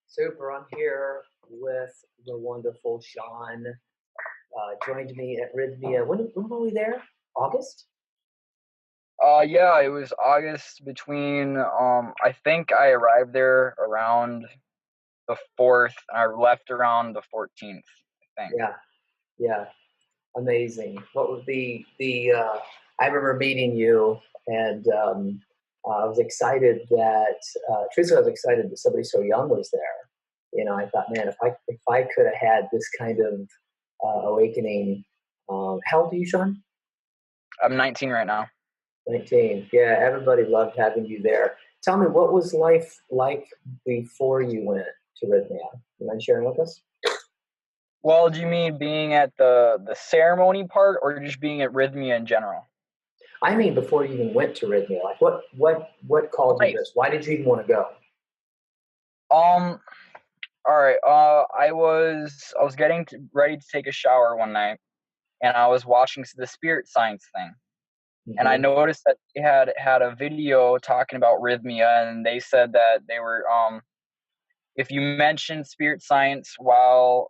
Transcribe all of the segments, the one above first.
Super. I'm here with the wonderful Shawn. Joined me at Rythmia. When were we there? August? Yeah, it was August between I think I arrived there around the 4th. I left around the 14th, I think. Yeah, yeah. Amazing. What was I remember meeting you, and I was excited that, truthfully, I was excited that somebody so young was there. I thought, man, if I could have had this kind of awakening. How old are you, Shawn? I'm 19 right now. 19. Yeah, everybody loved having you there. Tell me, what was life like before you went to Rythmia? You mind sharing with us? Well, do you mean being at the ceremony part or just being at Rythmia in general? I mean, before you even went to Rythmia, like what called you to Life. this? Why did you even want to go? Um, all right. I was getting ready to take a shower one night, and I was watching the spirit science thing, and I Hmm. noticed that they had a video talking about Rythmia, and they said that they were if you mentioned spirit science while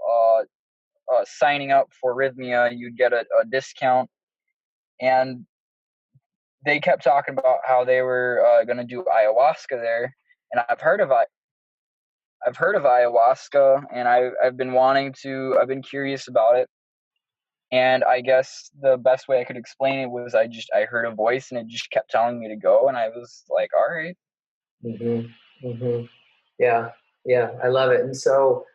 signing up for Rythmia, you'd get a discount. And they kept talking about how they were going to do ayahuasca there. And I've heard of ayahuasca, and I've been curious about it. And I guess the best way I could explain it was I heard a voice and it just kept telling me to go, and I was like, all right. Hmm. Hmm. Yeah, yeah, I love it. And so,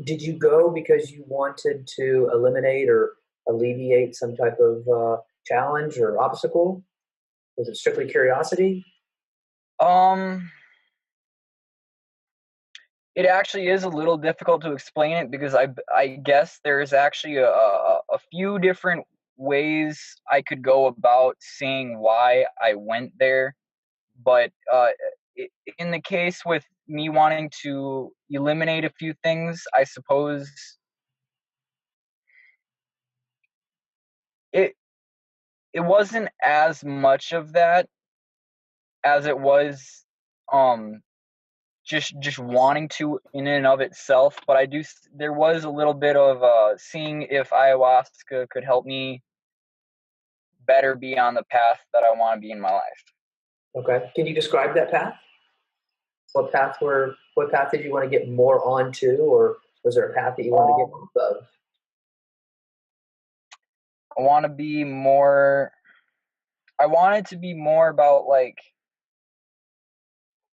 did you go because you wanted to eliminate or alleviate some type of challenge or obstacle? Was it strictly curiosity? Um, It actually is a little difficult to explain it because I guess there's actually a few different ways I could go about seeing why I went there. But in the case with me wanting to eliminate a few things, I suppose it it wasn't as much of that as it was um just wanting to in and of itself, but there was a little bit of seeing if ayahuasca could help me better be on the path that I want to be in my life. Okay. Can you describe that path? What path did you want to get more onto, or was there a path that you wanted to get um off of? I want to be more I want it to be more about like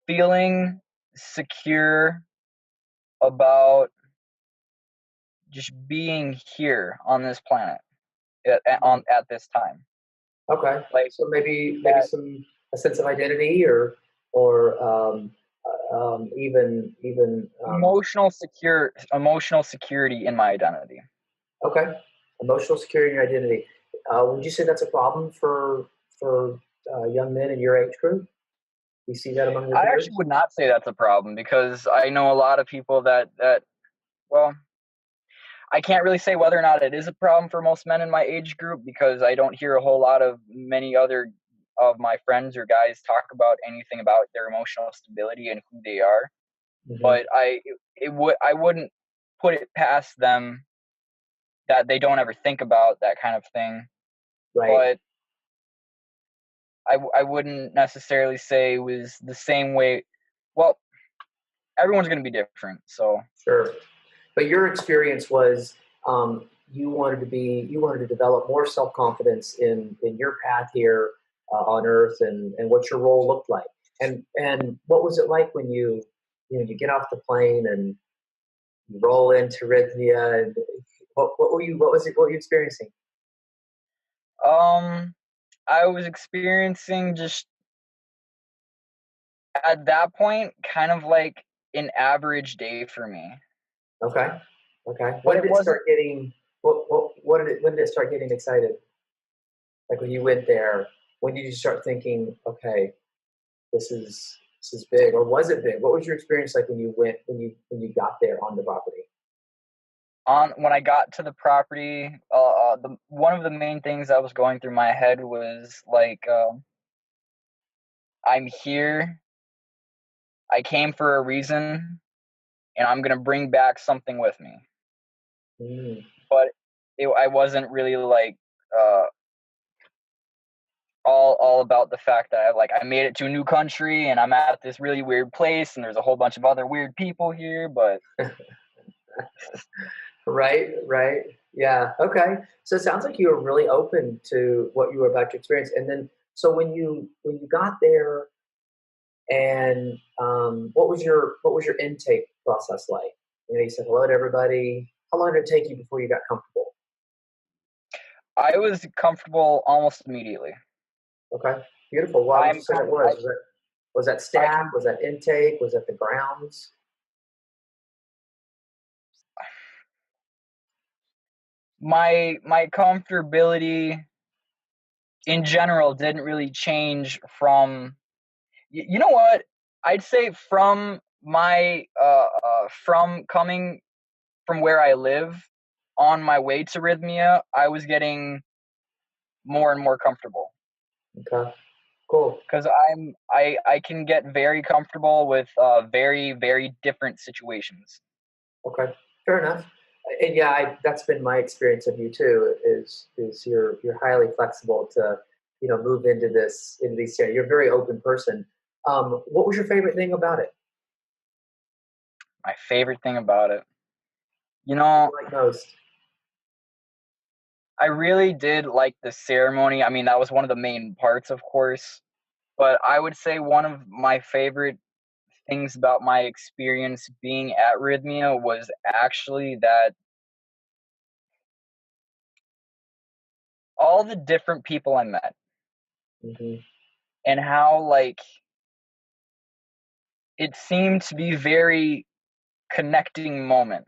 feeling secure about just being here on this planet at this time, Okay. like So maybe that some a sense of identity, or even emotional security in my identity. okay, emotional security and identity. Would you say that's a problem for young men in your age group? You see that among your I actually peers? would not say that's a problem because I know a lot of people that well, I can't really say whether or not it is a problem for most men in my age group because I don't hear a whole lot of many other of my friends or guys talk about anything about their emotional stability and who they are. Hmm. But I wouldn't put it past them that they don't ever think about that kind of thing. Right. But I wouldn't necessarily say it was the same way. Well, everyone's going to be different, so Sure. But your experience was, you wanted to develop more self confidence in your path here on Earth, and what your role looked like. And what was it like when you get off the plane and you roll into Rythmia, and what were you experiencing? um I was experiencing just at that point kind of like an average day for me. Okay. Okay. But When it did it wasn't start getting what did it when did it start getting excited? Like when you went there, when did you start thinking, okay, this is big, or was it big? What was your experience like when you got there on the property? on when I got to the property. The one of the main things that was going through my head was like, I'm here. I came for a reason, and I'm gonna bring back something with me. Mm. But I wasn't really like uh, all about the fact that I made it to a new country and I'm at this really weird place and there's a whole bunch of other weird people here. But Right, right. Yeah. Okay. So it sounds like you were really open to what you were about to experience. And then, so when you got there, and what was your intake process like? You know, you said hello to everybody. How long did it take you before you got comfortable? I was comfortable almost immediately. Okay. Beautiful. Why would you I'm say that was? Was that I staff? can Was that intake? Was that the grounds? my comfortability in general didn't really change from you know what, I'd say from my from coming from where I live on my way to Rythmia, I was getting more and more comfortable Okay. Cool. because I can get very comfortable with very very different situations. Okay, fair enough. And yeah, that's been my experience of you too. Is you're highly flexible to move into these areas. You're a very open person. What was your favorite thing about it? My favorite thing about it, you What did know, you like most? I really did like the ceremony. I mean, that was one of the main parts, of course, but I would say one of my favorite things about my experience being at Rythmia was actually that all the different people I met Hmm. and how it seemed to be very connecting moment.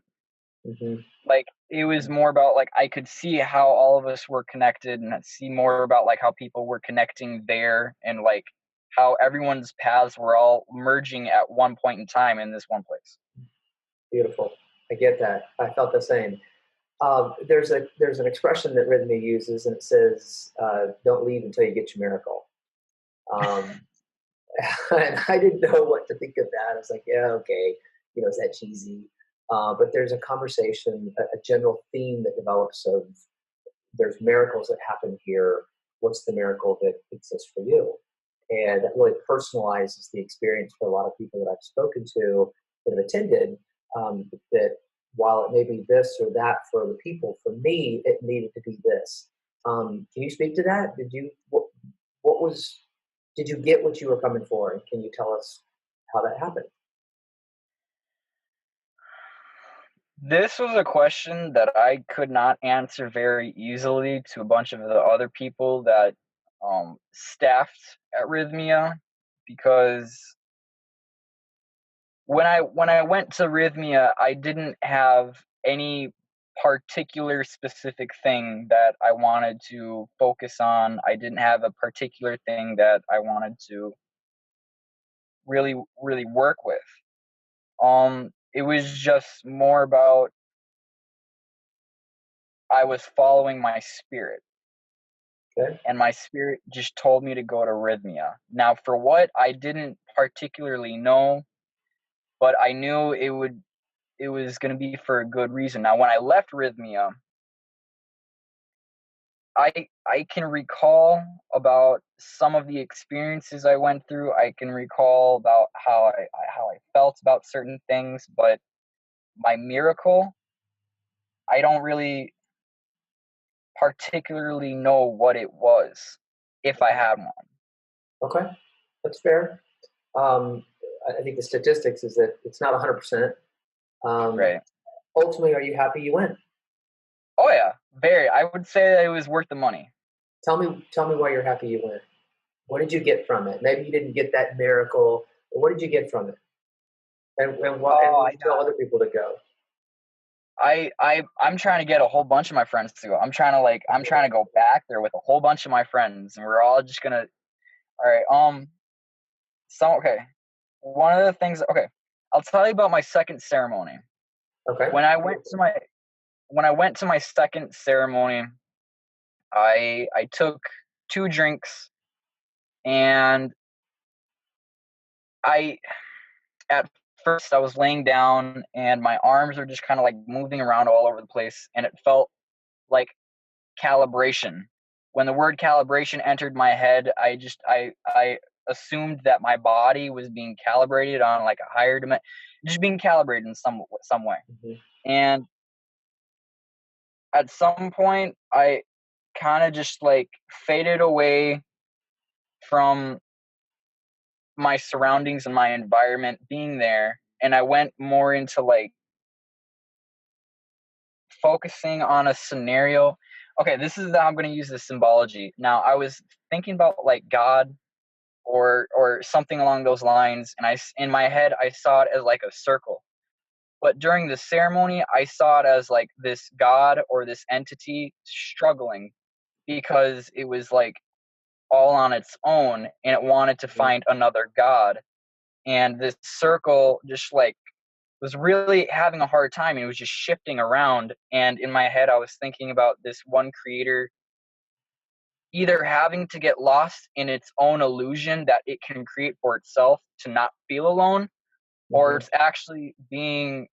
Hmm. Like it was more about like I could see how all of us were connected and see more about like how people were connecting there and like how everyone's paths were all merging at one point in time in this one place. Beautiful. I get that. I felt the same. There's an expression that Rhythmia uses, and it says, "Don't leave until you get your miracle." Um, and I didn't know what to think of that. I was like, yeah, okay, is that cheesy? But there's a conversation, a general theme that develops of there's miracles that happen here. What's the miracle that exists for you? And that really personalizes the experience for a lot of people that I've spoken to that have attended. That while it may be this or that for the people, for me, it needed to be this. Can you speak to that? What was did you get what you were coming for? And can you tell us how that happened? This was a question that I could not answer very easily to a bunch of the other people that staffed at Rythmia because when I went to Rythmia, I didn't have any particular specific thing that I wanted to focus on. I didn't have a particular thing that I wanted to really really work with. It was just more about I was following my spirit, Okay. and my spirit just told me to go to Rythmia. Now, for what I didn't particularly know, but I knew it was going to be for a good reason. Now, when I left Rythmia, I can recall about some of the experiences I went through. I can recall about how I felt about certain things, but my miracle, I don't really particularly know what it was if I had one. Okay, that's fair. Um, I think the statistics is that it's not 100%. Um, Right. Ultimately, are you happy you went? Oh yeah, very. I would say that it was worth the money. Tell me why you're happy you went. What did you get from it? Maybe you didn't get that miracle, but what did you get from it? And Oh, would you tell other people to go? I'm trying to get a whole bunch of my friends to go. I'm trying to go back there with a whole bunch of my friends, and we're all just gonna. All right. Okay. One of the things. Okay, I'll tell you about my second ceremony. Okay. When I went to my when I went to my second ceremony, I took two drinks, and I at first I was laying down and my arms were just kind of like moving around all over the place, and it felt like calibration. When the word calibration entered my head, I assumed that my body was being calibrated on like a higher dimension, just being calibrated in some way. Mm-hmm. And at some point, I kind of just like faded away from my surroundings and my environment being there, and I went more into like focusing on a scenario. Okay, this is how I'm going to use the symbology. Now, I was thinking about like God or something along those lines, and I in my head I saw it as like a circle. But during the ceremony, I saw it as like this God or this entity struggling because it was like all on its own and it wanted to Mm-hmm. find another God. And this circle just like was really having a hard time, and it was just shifting around. And in my head, I was thinking about this one creator either having to get lost in its own illusion that it can create for itself to not feel alone, or Mm-hmm. it's actually being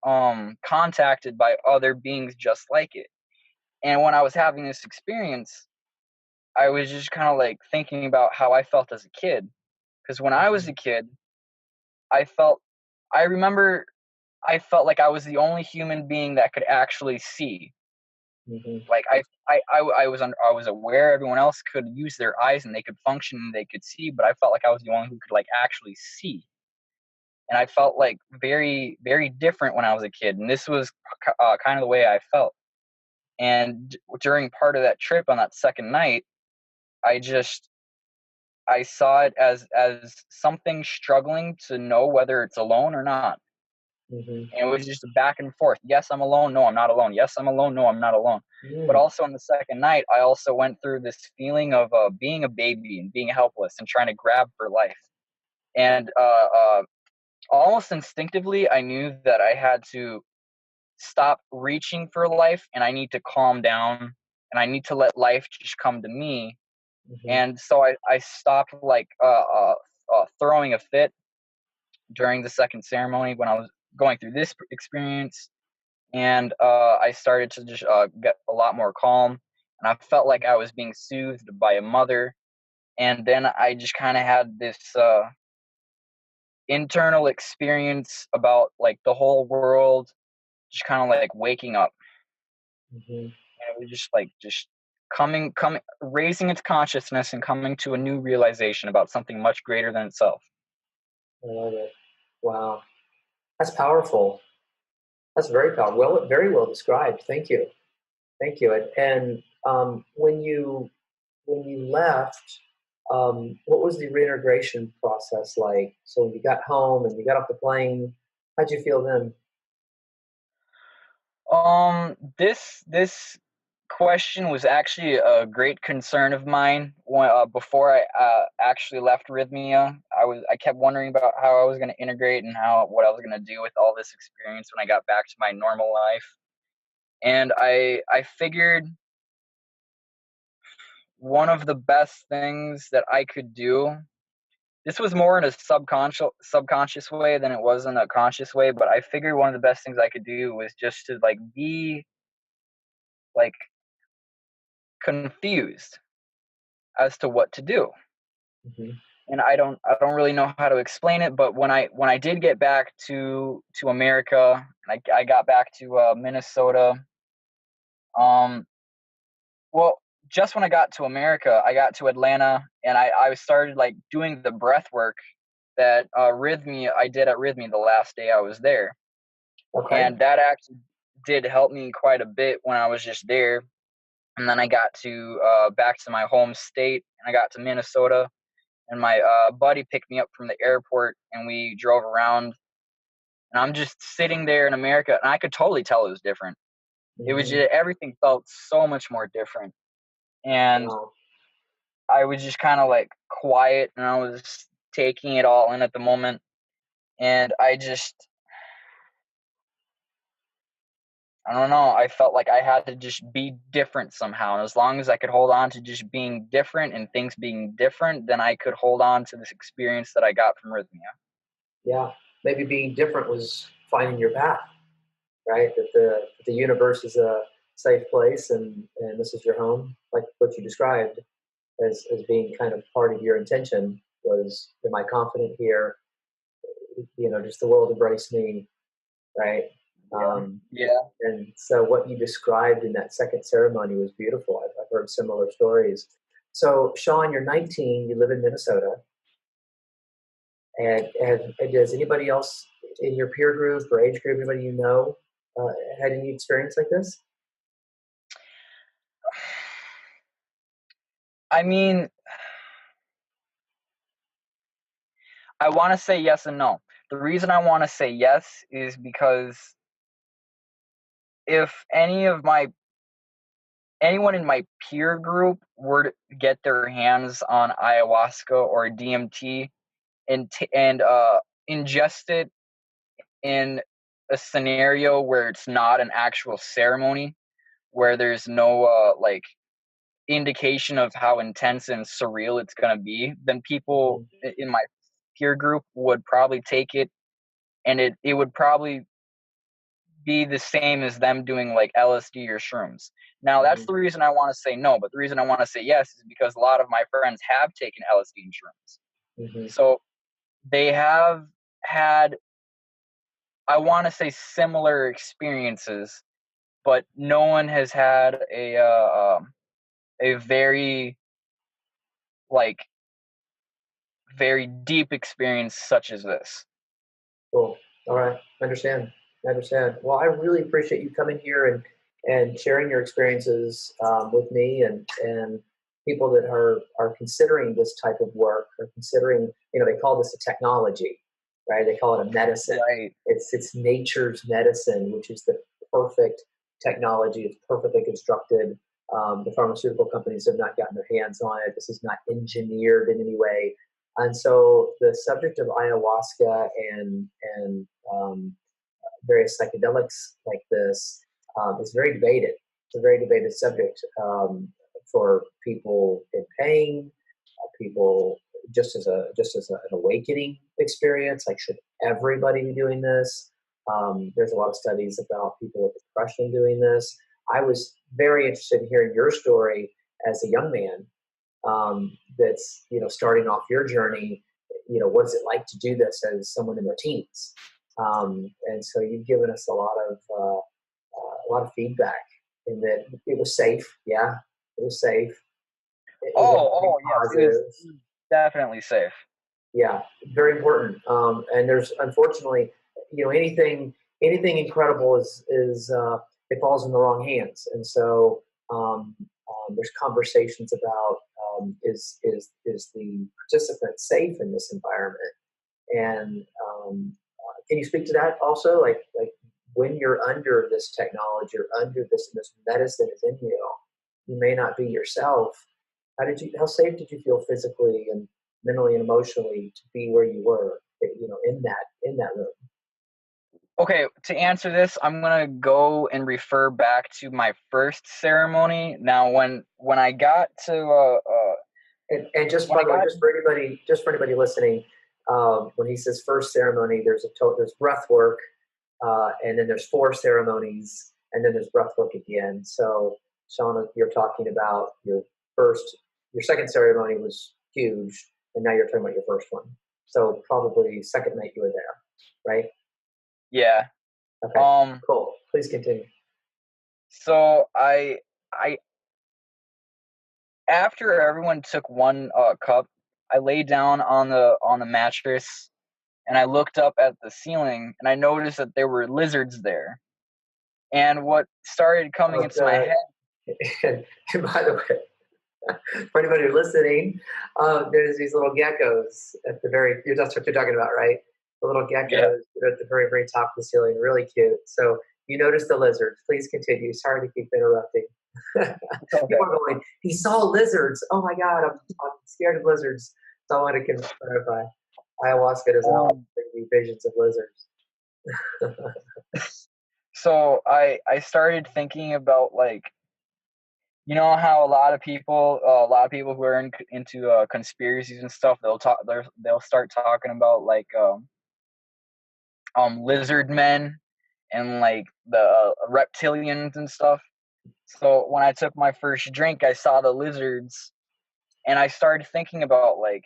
contacted by other beings just like it. And when I was having this experience, I was just kind of like thinking about how I felt as a kid. Because when I was Mm-hmm. a kid, I felt, I remember I felt like I was the only human being that could actually see. Mm-hmm. Like I was aware everyone else could use their eyes and they could function and they could see, but I felt like I was the one who could like actually see. And I felt like very very different when I was a kid, and this was kind of the way I felt. And during part of that trip on that second night, I just I saw it as something struggling to know whether it's alone or not. Mm-hmm. And it was just back and forth. Yes, I'm alone. No, I'm not alone. Yes, I'm alone. No, I'm not alone. But Mm-hmm. also on the second night, I also went through this feeling of being a baby and being helpless and trying to grab for life. And almost instinctively, I knew that I had to stop reaching for life and I need to calm down and I need to let life just come to me. Mm-hmm. And so I stopped like throwing a fit during the second ceremony when I was going through this experience, and I started to just get a lot more calm, and I felt like I was being soothed by a mother. And then I just kind of had this internal experience about like the whole world just kind of like waking up, Mm-hmm. and it was just like just coming raising its consciousness and coming to a new realization about something much greater than itself. I love it. Wow, that's powerful. That's very powerful. Well, very well described. Thank you. Thank you. And when you left, what was the reintegration process like? So when you got home and you got off the plane, how'd you feel then? This question was actually a great concern of mine when, before I actually left Rythmia. I kept wondering about how I was going to integrate and how what I was going to do with all this experience when I got back to my normal life. And I figured one of the best things that I could do. This was more in a subconscious way than it was in a conscious way, but I figured one of the best things I could do was just to like be like confused as to what to do. Mm-hmm. And I don't really know how to explain it, but when I did get back to America, I got back to Minnesota. Um, well, just when I got to America, I got to Atlanta, and I started like doing the breath work that Rythmia I did at Rythmia the last day I was there, Okay. and that actually did help me quite a bit when I was just there. And then I got to back to my home state, and I got to Minnesota, and my buddy picked me up from the airport, and we drove around. And I'm just sitting there in America, and I could totally tell it was different. It was Mm-hmm. just, everything felt so much more different, and Wow. I was just kind of like quiet, and I was taking it all in at the moment. And I don't know, I felt like I had to just be different somehow. And as long as I could hold on to just being different and things being different, then I could hold on to this experience that I got from Rythmia. Yeah. maybe being different was finding your path, right? That the universe is a safe place, and this is your home, like what you described as being kind of part of your intention was, am I confident here? Just the world embrace me, right? Yeah. Um, Yeah. and so what you described in that second ceremony was beautiful. I've heard similar stories. So, Shawn, you're 19, you live in Minnesota, and does anybody else in your peer group or age group, anybody you know, had any experience like this? I mean, I want to say yes and no. The reason I want to say yes is because if anyone in my peer group were to get their hands on ayahuasca or DMT and ingest it in a scenario where it's not an actual ceremony, where there's no like indication of how intense and surreal it's going to be, then people Mm-hmm. in my peer group would probably take it, and it would probably be the same as them doing like LSD or shrooms. Now, that's the reason I want to say no, but the reason I want to say yes is because a lot of my friends have taken LSD and shrooms. Mm-hmm. So they have had, I want to say, similar experiences, but no one has had a very like very deep experience such as this. Cool. All right. Understand. Understand. Well, I really appreciate you coming here and sharing your experiences with me and people that are considering this type of work or considering, they call this a technology, right? They call it a medicine. Right. It's nature's medicine, which is the perfect technology. It's perfectly constructed. The pharmaceutical companies have not gotten their hands on it. This is not engineered in any way. And so the subject of ayahuasca and various psychedelics like this is very debated. It's a very debated subject for people in pain, people just as an awakening experience. Like, should everybody be doing this? There's a lot of studies about people with depression doing this. I was very interested in hearing your story as a young man that's starting off your journey. What's it like to do this as someone in their teens? And so you've given us a lot of feedback in that it was safe. Yeah, it was safe. It was Oh, everything yes, it is positive. definitely safe. Yeah, very important. And there's, unfortunately, anything incredible is it falls in the wrong hands. And so there's conversations about is the participant safe in this environment? And can you speak to that also? Like when you're under this technology or under this medicine is in you, you may not be yourself. How safe did you feel physically and mentally and emotionally to be where you were, in that room? Okay, to answer this, I'm gonna go and refer back to my first ceremony. Now, when I got to And just when by I the way, got just for anybody listening, when he says first ceremony, there's breath work, and then there's 4 ceremonies, and then there's breath work at the end. So, Shawn, you're talking about your second ceremony was huge, and now you're talking about your first one. So probably second night you were there, right? yeah, Okay, cool. Please continue. so I after everyone took one cup, I lay down on the mattress and I looked up at the ceiling and I noticed that there were lizards there. And what started coming Oh, into my head, and by the way, for anybody listening, there's these little geckos at the very. That's what you're talking about, right? The little yeah, geckos at the very, very top of the ceiling, really cute. So you noticed the lizards. Please continue. Sorry to keep interrupting. it's okay. People are going. He saw lizards. Oh my God, I'm scared of lizards. So I want to clarify. Ayahuasca doesn't always Um, bring me visions of lizards. so I started thinking about like, you know how a lot of people who are into conspiracies and stuff, they'll start talking about like lizard men and like the reptilians and stuff. So when I took my first drink, I saw the lizards, and I started thinking about like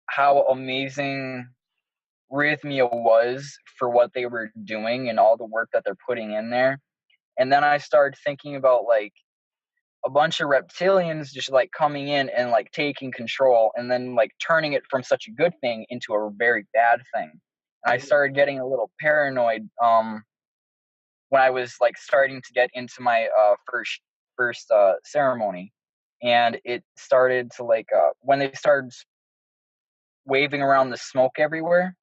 how amazing Rythmia was for what they were doing and all the work that they're putting in there. And then I started thinking about like a bunch of reptilians just like coming in and like taking control and then like turning it from such a good thing into a very bad thing. And I started getting a little paranoid when I was like starting to get into my first ceremony, and it started to like when they started waving around the smoke everywhere.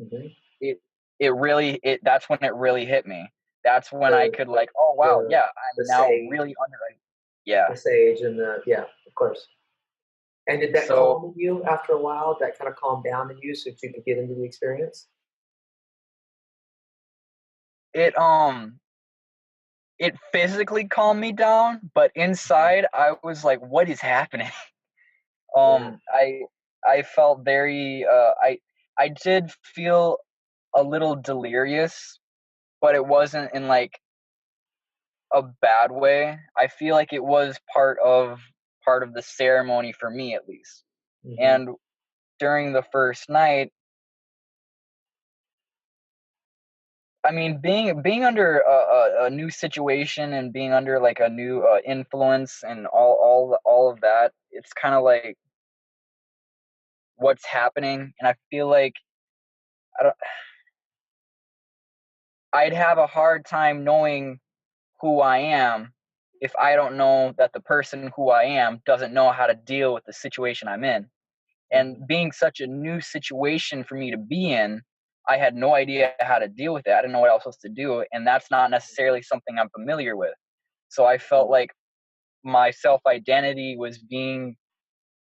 Mm-hmm. it it really it that's when it really hit me. That's when I The, could like, oh wow, the, yeah, the I'm now sage, really under it. Yeah. the sage and the, yeah, of course. And did that So calm you after a while? That kind of calmed down in you so that you could get into the experience? it it physically calmed me down, but Mhm. inside I was like, what is happening? Yeah. I felt very I did feel a little delirious, but it wasn't in like a bad way. I feel like it was part of the ceremony for me at least. Hmm. And during the first night, I mean, being under a new situation and being under like a new influence and all of that, it's kind of like what's happening, and I feel like I don't. I'd have a hard time knowing who I am if I don't know that the person who I am doesn't know how to deal with the situation I'm in. And Hmm. being such a new situation for me to be in, I had no idea how to deal with it. I didn't know what I was supposed to do, and that's not necessarily something I'm familiar with. So I felt Right. like my self identity was being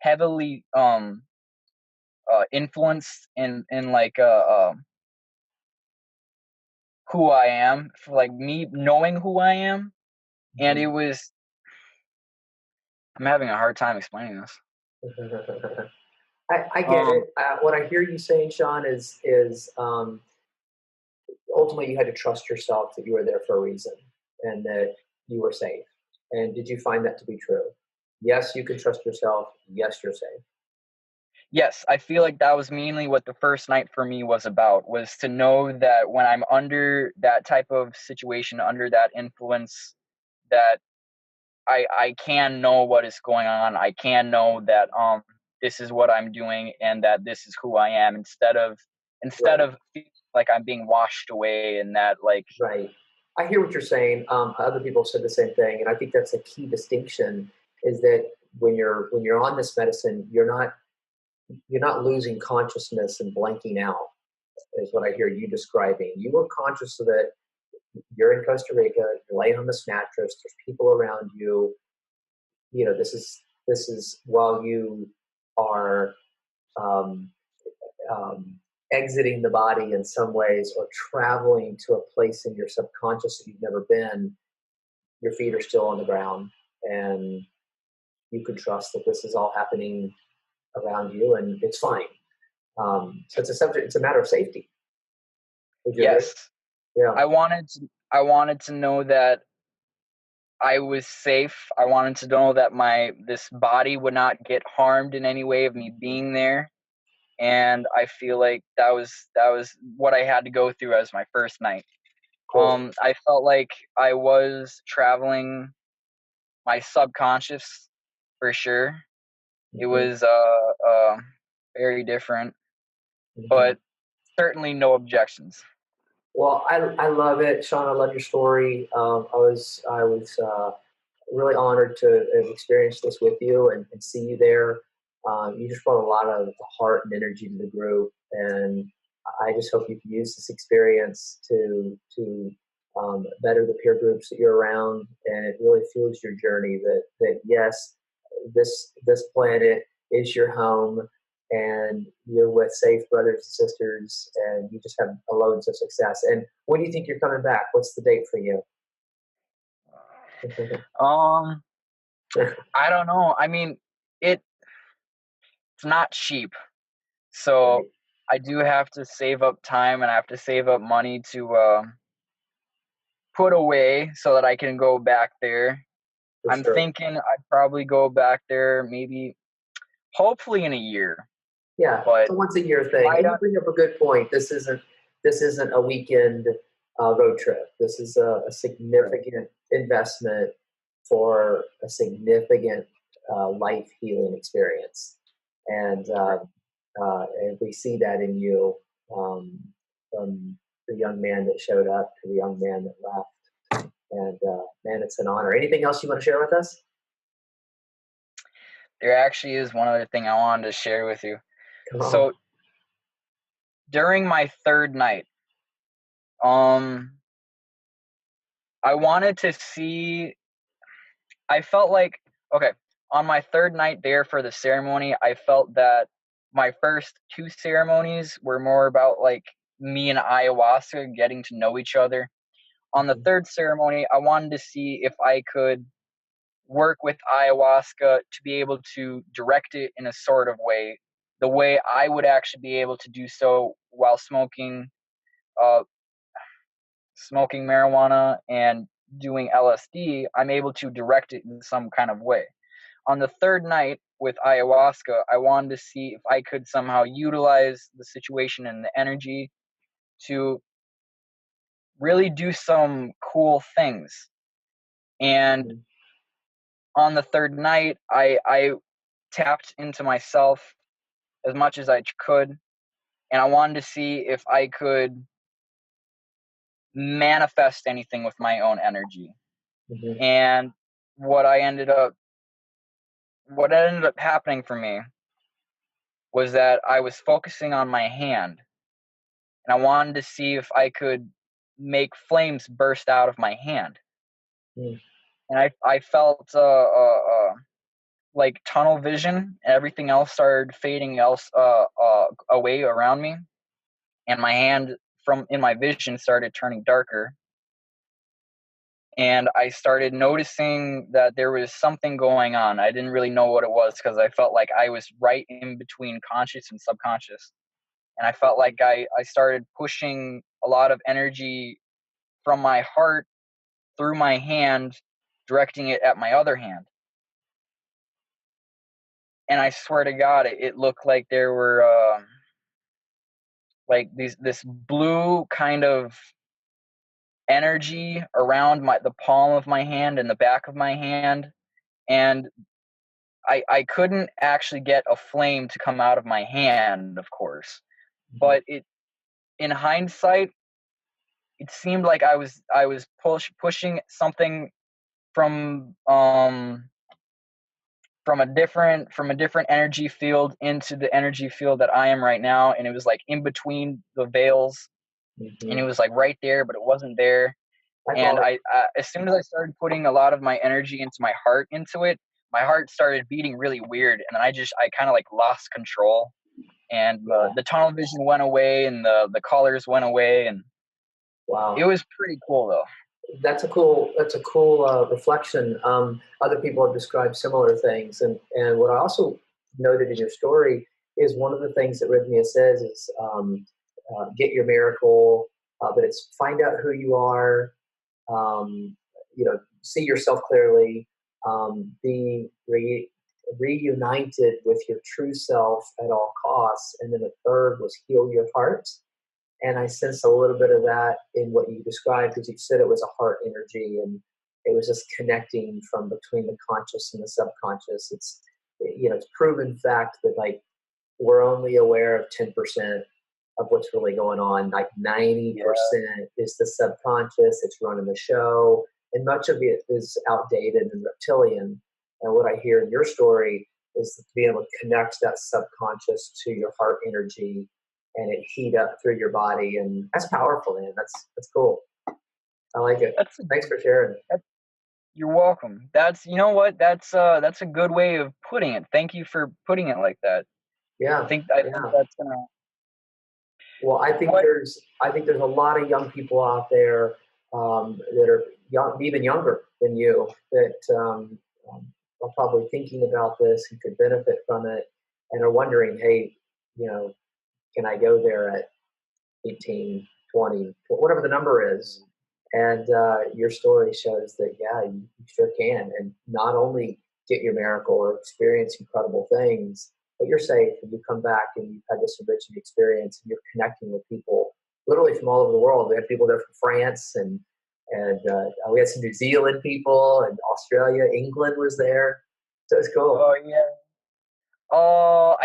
heavily influenced in like who I am, for like me knowing who I am, and it Mhm. was. I'm having a hard time explaining this. I get Um, it. What I hear you saying, Shawn, is ultimately you had to trust yourself that you were there for a reason and that you were safe. And did you find that to be true? Yes, you can trust yourself. Yes, you're safe. yes, I feel like that was mainly what the first night for me was about, was to know that when I'm under that type of situation, under that influence, that I can know what is going on. I can know that this is what I'm doing and that this is who I am, instead Right. of feeling like I'm being washed away and that like Right. I hear what you're saying. Other people have said the same thing, and I think that's a key distinction. Is that when you're on this medicine, you're not losing consciousness and blanking out. Is what I hear you describing. You are conscious of that you're in Costa Rica. You're laying on this mattress. There's people around you. You know this is while you are um, um, exiting the body in some ways or traveling to a place in your subconscious that you've never been. Your feet are still on the ground, and you can trust that this is all happening around you, and it's fine. So it's a subject. It's a matter of safety. Would you agree? yes, Yeah. I wanted to know that I was safe. I wanted to know that my this body would not get harmed in any way of me Mhm. being there. And I feel like that was what I had to go through as my first night. Cool. I felt like I was traveling my subconscious for sure. It Hmm. was very different, Hmm. but certainly no objections. Well, I love it, Shawn. I love your story. I was really honored to have experienced this with you and see you there. You just brought a lot of heart and energy to the group, and I just hope you can use this experience to better the peer groups that you're around, and it really fuels your journey. That yes, this planet is your home, and you're with safe brothers and sisters, and you just have loads of success. And when do you think you're coming back? What's the date for you? Um, I don't know. I mean, it's not cheap, so Right. I do have to save up time and I have to save up money to put away so that I can go back there. For I'm sure. thinking I'd probably go back there maybe, hopefully in a year. Yeah, it's But a once a year thing. might And you bring up a good point. This isn't a weekend road trip. This is a right, significant investment for a significant life healing experience. And right. and we see that in you, from the young man that showed up to the young man that left. And man, it's an honor. Anything else you want to share with us? There actually is one other thing I wanted to share with you. Come on. So during my third night, um, I wanted to see. I felt like, okay, on my third night there for the ceremony, I felt that my first two ceremonies were more about like me and ayahuasca getting to know each other. On the Mhm, third ceremony, I wanted to see if I could work with ayahuasca to be able to direct it in a sort of way, the way I would actually be able to do so while uh, smoking marijuana and doing LSD. I'm able to direct it in some kind of way. On the third night with ayahuasca, I wanted to see if I could somehow utilize the situation and the energy to really do some cool things. And mhm, on the third night, I tapped into myself as much as I could, and I wanted to see if I could manifest anything with my own energy. mhm, And what I ended up, what ended up happening for me was that I was focusing on my hand, and I wanted to see if I could make flames burst out of my hand. mhm, And I felt like tunnel vision. Everything else started fading else away around me, and my hand from in my vision started turning darker. And I started noticing that there was something going on. I didn't really know what it was because I felt like I was right in between conscious and subconscious. And I felt like I started pushing a lot of energy from my heart through my hand, directing it at my other hand. And I swear to God, it looked like there were like this blue kind of energy around the palm of my hand and the back of my hand, and I couldn't actually get a flame to come out of my hand, of course, mhm, but it in hindsight, it seemed like I was pushing something from from a different energy field into the energy field that I am right now, and it was like in between the veils, and mhm. it was like right there, but it wasn't there. I And call it. as soon as I started putting a lot of my energy into my heart into it, my heart started beating really weird, and then I kind of like lost control, and Yeah. the tunnel vision went away, and the colors went away, and it Wow. was pretty cool though. That's a cool reflection. Other people have described similar things, and what I also noted in your story is one of the things that Rythmia says is get your miracle, but it's find out who you are, see yourself clearly, be reunited with your true self at all costs, and then the third was heal your heart. And I sensed a little bit of that in what you described because you said it was a heart energy and it was just connecting from between the conscious and the subconscious. It's proven fact that like we're only aware of 10% of what's really going on. Like Yeah, 90% is the subconscious, it's running the show, and much of it is outdated and reptilian. And what I hear in your story is to be able to connect that subconscious to your heart energy and it heat up through your body. And that's powerful, man. That's cool. I like it. that's a Thanks for sharing. that, you're welcome. That's you know what that's a good way of putting it. Thank you for putting it like that. Yeah. I think Yeah. that's gonna Well, what I think there's a lot of young people out there that are young, even younger than you, that are probably thinking about this and could benefit from it, and are wondering, hey, you know, can I go there at 18, 20, whatever the number is? And your story shows that, yeah, you sure can. And not only get your miracle or experience incredible things, but you're safe and you come back and you've had this enriching experience and you're connecting with people literally from all over the world. We had people there from France and we had some New Zealand people and Australia, England was there. So it's cool. Oh yeah. Oh,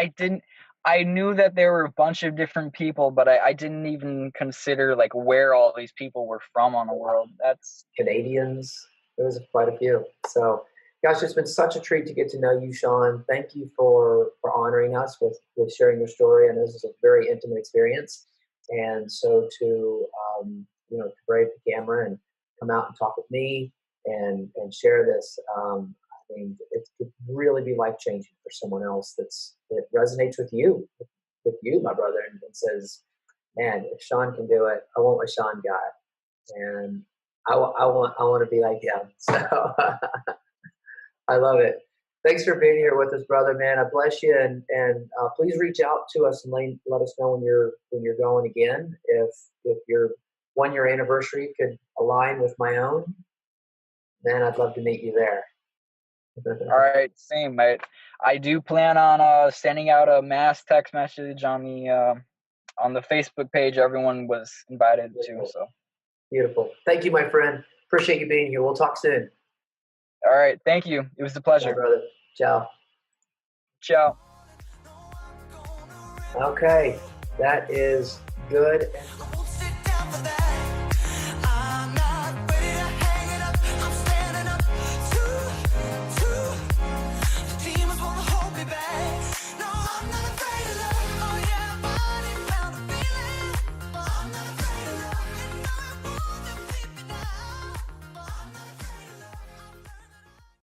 I knew that there were a bunch of different people, but I didn't even consider like where all these people were from on the world. That's Canadians. There was quite a few. So, gosh, it's been such a treat to get to know you, Shawn. Thank you for honoring us with sharing your story. And this is a very intimate experience. And so to to brave the camera and come out and talk with me and share this, I mean, it could really be life changing for someone else that resonates with you, my brother, and says, "Man, if Shawn can do it, I want what Shawn got." And I want to be like him. So I love it. Thanks for being here with us, brother. Man, I bless you, and please reach out to us and let us know when you're going again. If your 1 year anniversary could align with my own, then I'd love to meet you there. all right. Same. I do plan on sending out a mass text message on the Facebook page. Everyone was invited to. So beautiful. Thank you, my friend. Appreciate you being here. We'll talk soon. All right. Thank you. It was a pleasure. Bye, brother. Ciao. Ciao. Okay. That is good.